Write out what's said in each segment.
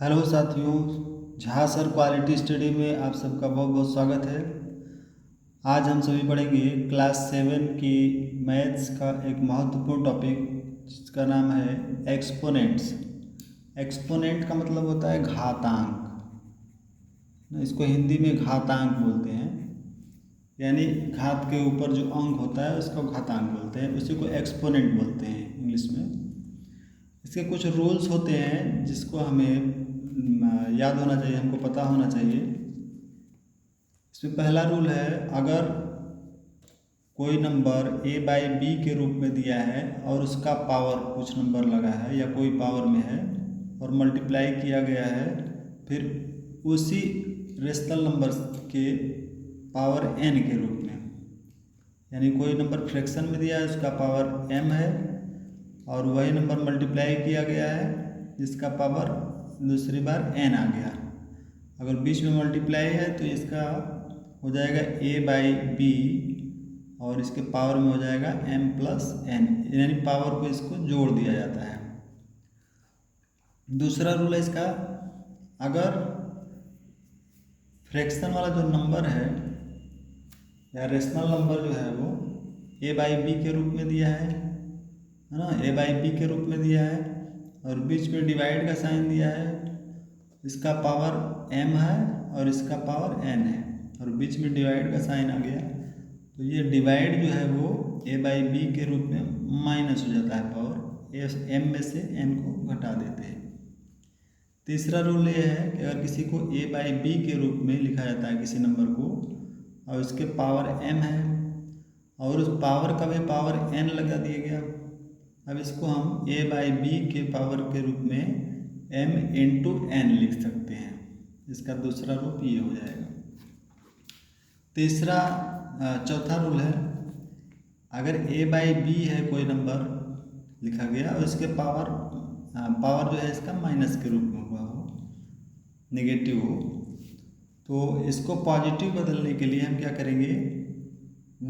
Hello साथियों, Jha sir quality study में आप सबका बहुत बहुत स्वागत है। आज हम सभी पढ़ेंगे क्लास 7 की मैथ्स का एक महत्वपूर्ण टॉपिक जिसका नाम है एक्सपोनेंट्स। एक्सपोनेंट का मतलब होता है घातांक। इसको हिंदी में घातांक बोलते हैं, यानी घात के ऊपर जो अंक होता है उसको घातांक बोलते हैं, उसी को एक्सपोनेंट बोलते हैं इंग्लिश में। इसके कुछ रूल्स होते हैं जिसको हमें याद होना चाहिए, हमको पता होना चाहिए। इसमें पहला रूल है, अगर कोई नंबर a/b के रूप में दिया है और उसका पावर कुछ नंबर लगा है या कोई पावर में है और मल्टीप्लाई किया गया है, फिर उसी रेशनल नंबर के पावर n के रूप में, यानी कोई नंबर फ्रैक्शन में दिया है उसका पावर m है और वही नंबर मल्टीप्लाई किया गया है जिसका पावर दूसरी बार n आ गया। अगर बीच में मल्टीप्लाई है तो इसका हो जाएगा a/b और इसके पावर में हो जाएगा m+n, यानी पावर को इसको जोड़ दिया जाता है। दूसरा रूल है इसका, अगर फ्रैक्शन वाला जो नंबर है या रेशनल नंबर जो है वो a/b के रूप में दिया है ना, a/b के रूप में दिया है और बीच में डिवाइड का साइन दिया है, इसका पावर m है और इसका पावर n है और बीच में डिवाइड का साइन आ गया, तो ये डिवाइड जो है वो a/b के रूप में माइनस हो जाता है, पावर m में से n को घटा देते हैं। तीसरा रूल ये है कि अगर किसी को a/b के रूप में लिखा जाता है किसी नंबर को और उसके पावर m है और उस पावर का भी पावर n लगा दिया गया, अब इसको हम a/b के पावर के रूप में m×n लिख सकते हैं। इसका दूसरा रूप ये हो जाएगा। चौथा रूल है, अगर a/b है कोई नंबर लिखा गया और इसके पावर जो है इसका माइनस के रूप में हुआ हो, नेगेटिव हो, तो इसको पॉजिटिव बदलने के लिए हम क्या करेंगे,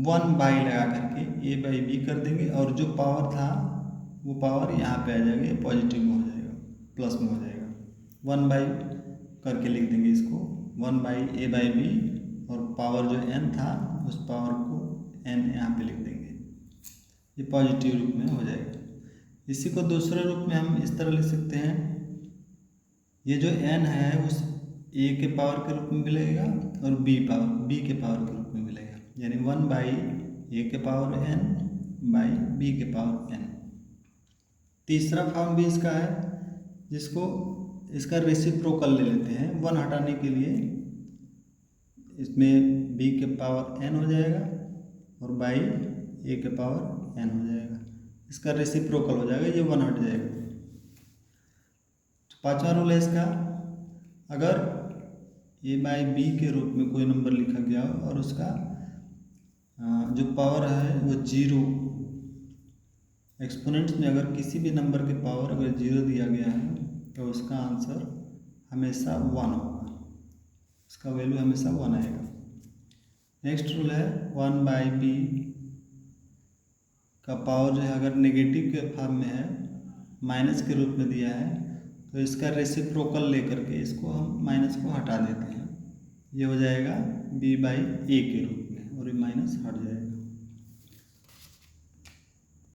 1/, लगा करके a/b कर देंगे और जो पावर था वो पावर यहाँ पे आ जाएगा, ये पॉजिटिव में हो जाएगा, प्लस में हो जाएगा। 1/, करके लिख देंगे इसको 1/a/b और पावर जो n था उस पावर को n यहाँ पे लिख देंगे, ये पॉजिटिव रूप में हो जाएगा। इसी को दूसरे रूप में हम इस तरह लिख सकते हैं, ये जो n है उस a के पावर के रूप में मिलेगा और b के पावर के रूप में मिलेगा, यानी 1/a के पावर n/b के पावर n। तीसरा फॉर्म भी इसका है, जिसको इसका रेसिप्रोकल ले लेते हैं, 1 हटाने के लिए इसमें b के पावर n हो जाएगा और बाई a के पावर n हो जाएगा, इसका रेसिप्रोकल हो जाएगा, ये 1 हट जाएगा। तो पांचवा रूल है इसका, अगर a/b के रूप में कोई नंबर लिखा गया और उसका जो पावर है वो 0, एक्सपोनेंट्स में अगर किसी भी नंबर के पावर अगर 0 दिया गया है तो उसका आंसर हमेशा 1 होगा, उसका वैल्यू हमेशा 1 आएगा। नेक्स्ट रूल है, 1/b का पावर जो है अगर नेगेटिव के फॉर्म में है, माइनस के रूप में दिया है, तो इसका रेसिप्रोकल लेकर के इसको हम माइनस को हटा देते हैं, ये हो जाएगा b/a के रूप में और ये माइनस हट जाएगा।